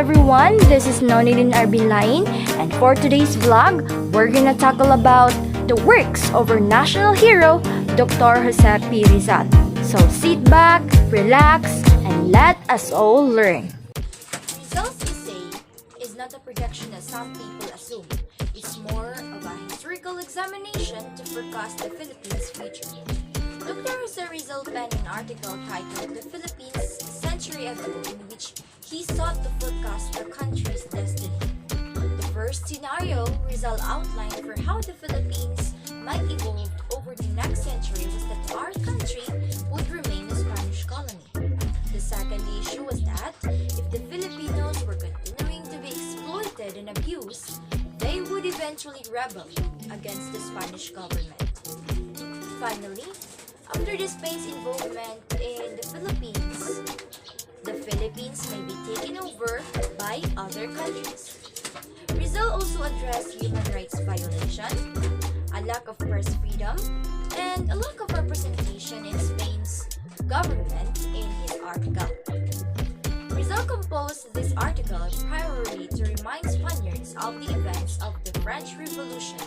everyone, this is Nonie in Benlain, and for today's vlog, we're gonna tackle about the works of our national hero, Dr. Jose P. Rizal. So sit back, relax, and let us all learn. Rizal's essay is not a projection as some people assume. It's more of a historical examination to forecast the Philippines' future. Dr. Jose Rizal penned an article titled "The Philippines a Century Ago," in which he sought to forecast the country's destiny. The first scenario Rizal outlined for how the Philippines might evolve over the next century was that our country would remain a Spanish colony. The second issue was that if the Filipinos were continuing to be exploited and abused, they would eventually rebel against the Spanish government. Finally, after the Spain's involvement in the Philippines may be taken over by other countries. Rizal also addressed human rights violation, a lack of press freedom, and a lack of representation in Spain's government in his article. Rizal composed this article primarily to remind Spaniards of the events of the French Revolution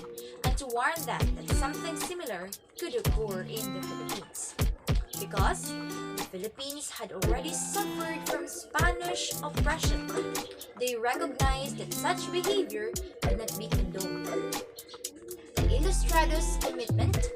and to warn them that something similar could occur in the Philippines. Because the Philippines had already suffered from Spanish oppression, they recognized that such behavior could not be condoned. The Ilustrados' commitment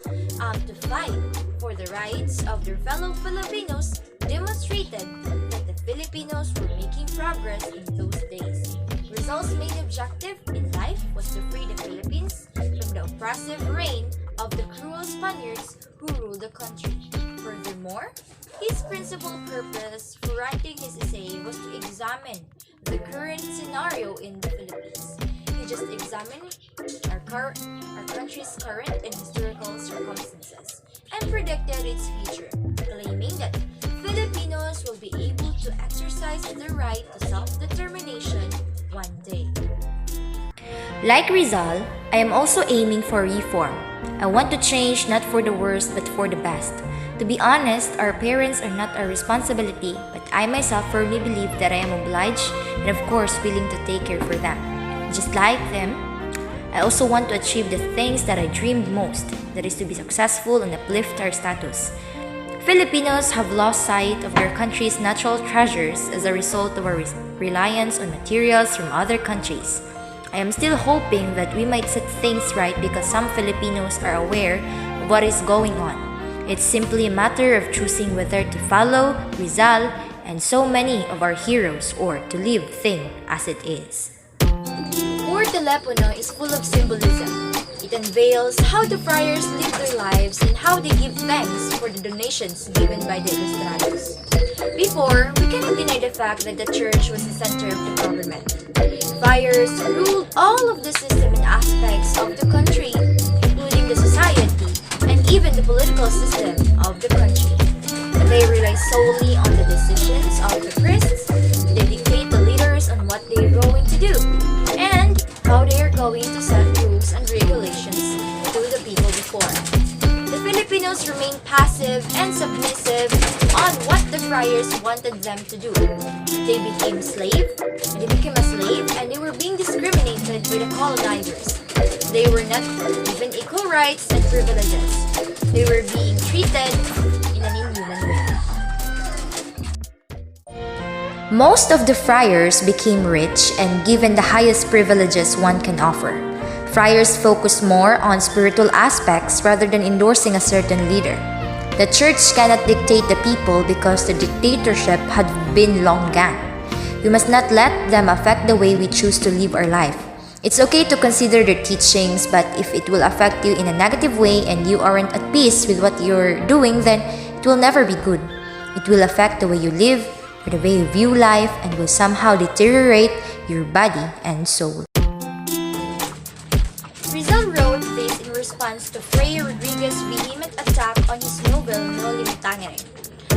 to fight for the rights of their fellow Filipinos demonstrated that the Filipinos were making progress in those days. Rizal's main objective in life was to free the Philippines from the oppressive reign of the cruel Spaniards who ruled the country. Furthermore, his principal purpose for writing his essay was to examine the current scenario in the Philippines. He just examined our country's current and historical circumstances and predicted its future, claiming that Filipinos will be able to exercise the right to self-determination one day. Like Rizal, I am also aiming for reform. I want to change not for the worst but for the best. To be honest, our parents are not our responsibility, but I myself firmly believe that I am obliged and of course willing to take care for them. Just like them, I also want to achieve the things that I dreamed most, that is to be successful and uplift our status. Filipinos have lost sight of their country's natural treasures as a result of our reliance on materials from other countries. I am still hoping that we might set things right because some Filipinos are aware of what is going on. It's simply a matter of choosing whether to follow Rizal and so many of our heroes or to leave things as it is. Poor Telepono is full of symbolism. It unveils how the friars live their lives and how they give thanks for the donations given by the Ilustrados. Before, we cannot deny the fact that the church was the center of the government. Friars ruled all of the system and aspects of the country, including the society and even the political system of the country. They rely solely on the decisions of the priests. They dictate the leaders on what they are going to do and how they are going to set rules and regulations to the people before. The Filipinos remained passive and submissive on what the friars wanted them to do. They became a slave and they were being discriminated by the colonizers. They were not given equal rights and privileges. They were being treated in an inhuman way. Most of the friars became rich and given the highest privileges one can offer. Friars focused more on spiritual aspects rather than endorsing a certain leader. The church cannot dictate the people because the dictatorship had been long gone. We must not let them affect the way we choose to live our life. It's okay to consider their teachings, but if it will affect you in a negative way and you aren't at peace with what you're doing, then it will never be good. It will affect the way you live, or the way you view life, and will somehow deteriorate your body and soul. Rizal wrote this in response to Fray Rodriguez's vehement attack on his novel Nonie.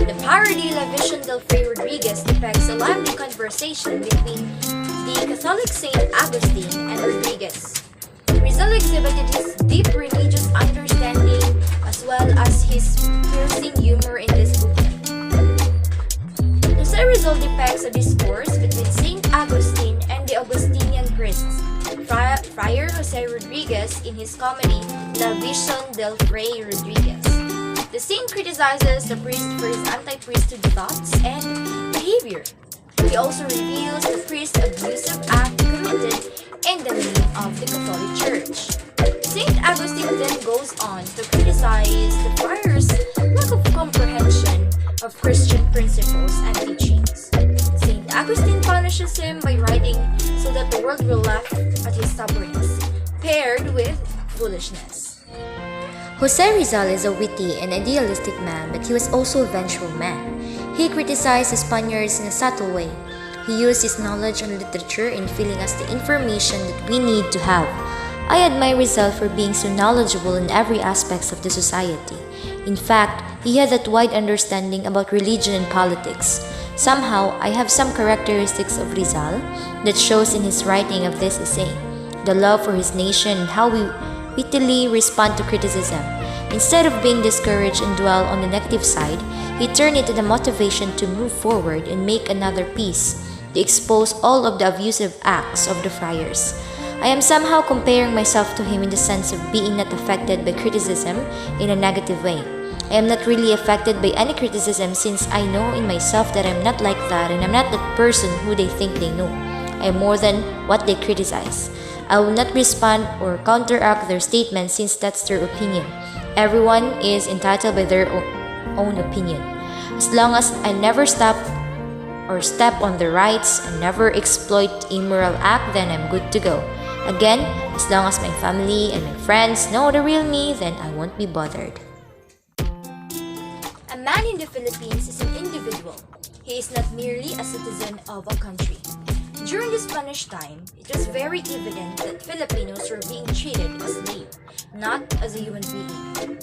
The parody La Vision del Fray Rodriguez depicts a lively conversation between the Catholic Saint Augustine and Rodriguez. Rizal exhibited his deep religious understanding as well as his piercing humor in this book. Jose Jose Rizal depicts a discourse between Saint Augustine and the Augustinian priests, Friar Jose Rodriguez in his comedy La Visión del Fray Rodriguez. The saint criticizes the priest for his anti-priesthood thoughts and behavior. He also reveals the priest's abusive act committed in the name of the Catholic Church. Saint Augustine then goes on to criticize the friar's lack of comprehension of Christian principles and teachings. Saint Augustine punishes him by writing so that the world will laugh at his stubbornness, paired with foolishness. Jose Rizal is a witty and idealistic man, but he was also a vengeful man. He criticized the Spaniards in a subtle way. He used his knowledge on literature in filling us the information that we need to have. I admire Rizal for being so knowledgeable in every aspect of the society. In fact, he had that wide understanding about religion and politics. Somehow, I have some characteristics of Rizal that shows in his writing of this essay. The love for his nation and how we wittily respond to criticism. Instead of being discouraged and dwell on the negative side, he turned it into a motivation to move forward and make another piece to expose all of the abusive acts of the friars. I am somehow comparing myself to him in the sense of being not affected by criticism in a negative way. I am not really affected by any criticism since I know in myself that I'm not like that and I'm not that person who they think they know. I am more than what they criticize. I will not respond or counteract their statements since that's their opinion. Everyone is entitled by their own opinion. As long as I never step on the rights and never exploit immoral act, then I'm good to go. Again, as long as my family and my friends know the real me, then I won't be bothered. A man in the Philippines is an individual. He is not merely a citizen of a country. During the Spanish time, it was very evident that Filipinos were being treated as slaves, not as a human being.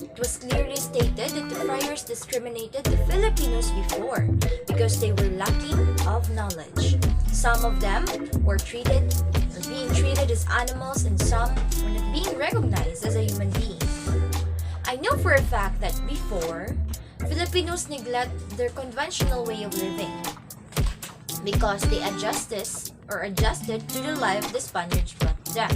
It was clearly stated that the friars discriminated the Filipinos before because they were lacking of knowledge. Some of them were being treated as animals and some were not being recognized as a human being. I know for a fact that before, Filipinos neglect their conventional way of living because they adjusted to the life the Spaniards brought to them.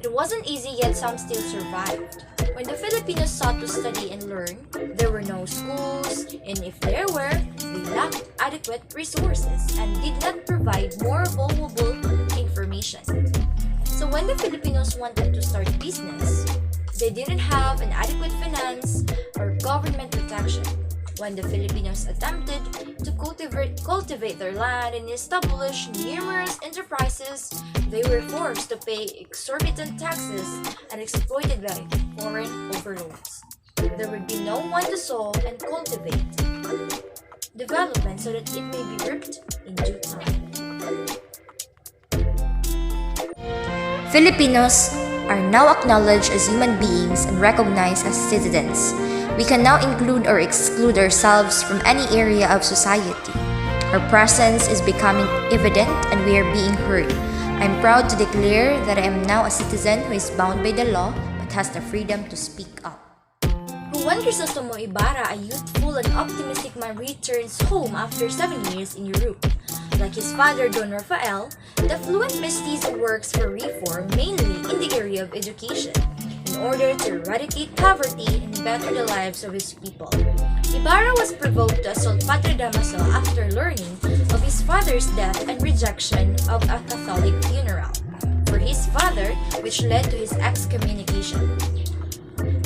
It wasn't easy, yet some still survived. When the Filipinos sought to study and learn, there were no schools, and if there were, they lacked adequate resources and did not provide more valuable information. So when the Filipinos wanted to start business, they didn't have an adequate finance or government protection. When the Filipinos attempted to cultivate their land and establish numerous enterprises, they were forced to pay exorbitant taxes and exploited by foreign overlords. There would be no one to sow and cultivate development so that it may be reaped in due time. Filipinos are now acknowledged as human beings and recognized as citizens. We can now include or exclude ourselves from any area of society. Our presence is becoming evident and we are being heard. I am proud to declare that I am now a citizen who is bound by the law but has the freedom to speak up. Juan Crisostomo Ibarra, a youthful and optimistic man, returns home after 7 years in Europe. Like his father, Don Rafael, the fluent mestizo works for reform mainly in the area of education, in order to eradicate poverty and better the lives of his people. Ibarra was provoked to assault Padre Damaso after learning of his father's death and rejection of a Catholic funeral for his father, which led to his excommunication.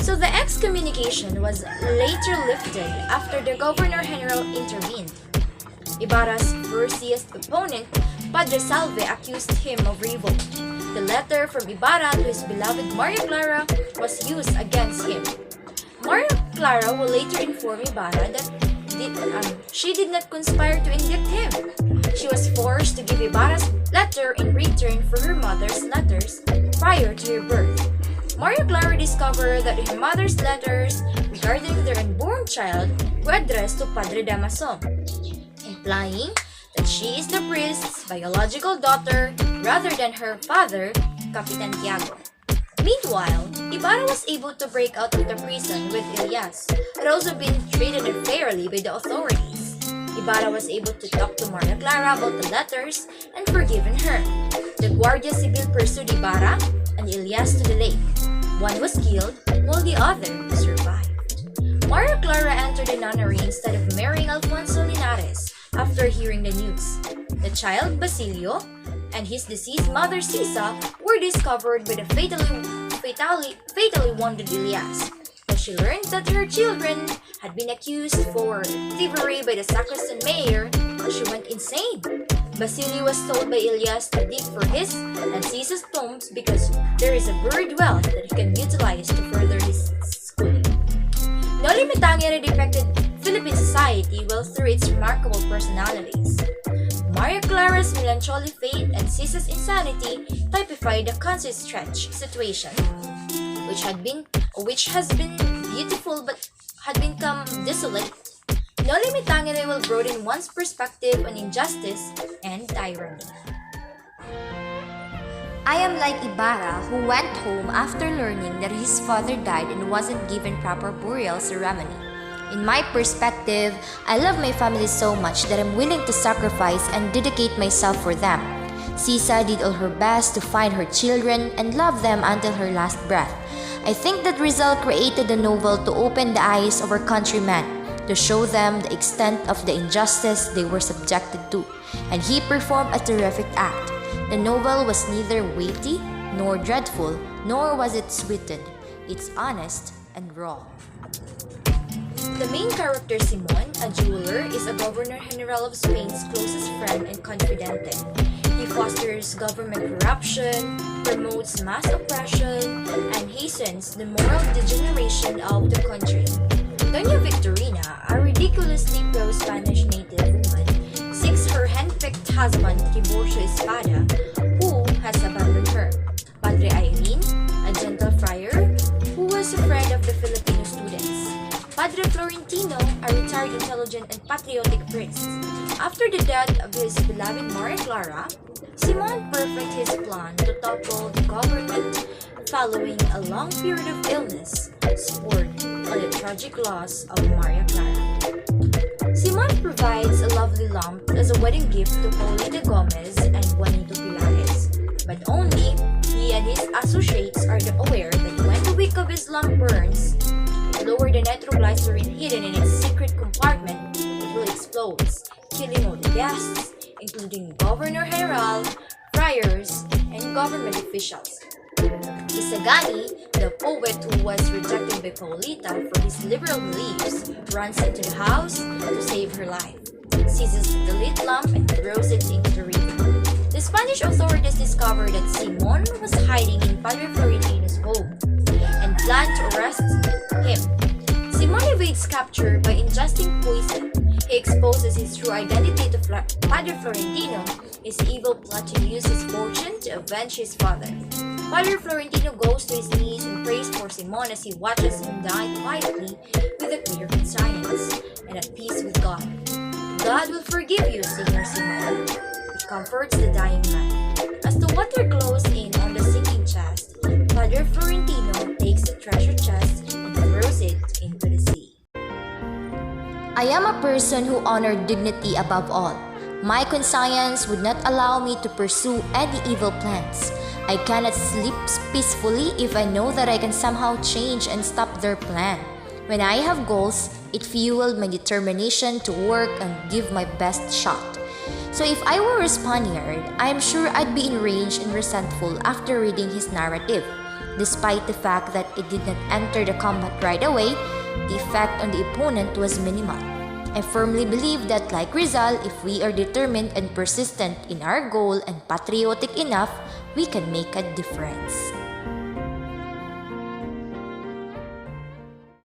So the excommunication was later lifted after the Governor-General intervened. Ibarra's fiercest opponent, Padre Salve, accused him of revolt. The letter from Ibarra to his beloved Maria Clara was used against him. Maria Clara will later inform Ibarra that she did not conspire to indict him. She was forced to give Ibarra's letter in return for her mother's letters prior to her birth. Maria Clara discovered that her mother's letters regarding their unborn child were addressed to Padre Damaso, implying that she is the priest's biological daughter rather than her father, Capitan Tiago. Meanwhile, Ibarra was able to break out of the prison with Elias, who had also been treated unfairly by the authorities. Ibarra was able to talk to Maria Clara about the letters and forgiven her. The Guardia Civil pursued Ibarra and Elias to the lake. One was killed while the other survived. Maria Clara entered the nunnery instead of marrying Alfonso Linares after hearing the news. The child, Basilio, and his deceased mother, Sisa, were discovered by the fatally wounded Elias. When she learned that her children had been accused for thievery by the sacristan mayor, she went insane. Basilio was told by Elias to dig for his and Sisa's tombs because there is a buried wealth that he can utilize to further his schooling. Nonie depicted Philippine society well through its remarkable personalities. Maria Clara's melancholy fate and Sisa's insanity typified the constant stretch situation, which has been beautiful but had become desolate. Nonie will broaden one's perspective on injustice and tyranny. I am like Ibarra, who went home after learning that his father died and wasn't given proper burial ceremony. In my perspective, I love my family so much that I'm willing to sacrifice and dedicate myself for them. Sisa did all her best to find her children and love them until her last breath. I think that Rizal created the novel to open the eyes of our countrymen, to show them the extent of the injustice they were subjected to, and he performed a terrific act. The novel was neither weighty nor dreadful, nor was it sweetened. It's honest and raw. The main character, Simon, a jeweler, is a Governor-General of Spain's closest friend and confidante. He fosters government corruption, promotes mass oppression, and hastens the moral degeneration of the country. Doña Victorina, a ridiculously pro-Spanish native woman, seeks her handpicked husband, Tiburcio Espada, who has abandoned her. Padre Irene, a gentle friar, who was a friend of the Filipino students. Padre Florentino, a retired intelligent and patriotic priest. After the death of his beloved Maria Clara, Simon perfected his plan to topple the government following a long period of illness spurred by the tragic loss of Maria Clara. Simon provides a lovely lamp as a wedding gift to Paulita Gomez and Juanito Pilares, but only he and his associates are aware that when the wick of his lamp burns, it lowers the nitroglycerin hidden in its secret compartment, it will explode, killing all the guests, including Governor-General, friars, and government officials. Isagani, the poet who was rejected by Paulita for his liberal beliefs, runs into the house to save her life, seizes the lit lamp and throws it into the river. The Spanish authorities discovered that Simon was hiding in Padre Florentino's home and planned to arrest him. Simon evades capture by ingesting poison. He exposes his true identity to Padre Florentino, his evil plot to use his fortune to avenge his father. Padre Florentino goes to his knees and prays for Simon as he watches him die quietly with a clear conscience and at peace with God. God will forgive you, Signor Simon. He comforts the dying man. As the water glows in on the sinking chest, Padre Florentino takes the treasure chest and throws it into the sea. I am a person who honored dignity above all. My conscience would not allow me to pursue any evil plans. I cannot sleep peacefully if I know that I can somehow change and stop their plan. When I have goals, it fueled my determination to work and give my best shot. So if I were a Spaniard, I am sure I'd be enraged and resentful after reading his narrative. Despite the fact that it did not enter the combat right away, the effect on the opponent was minimal. I firmly believe that, like Rizal, if we are determined and persistent in our goal and patriotic enough, we can make a difference.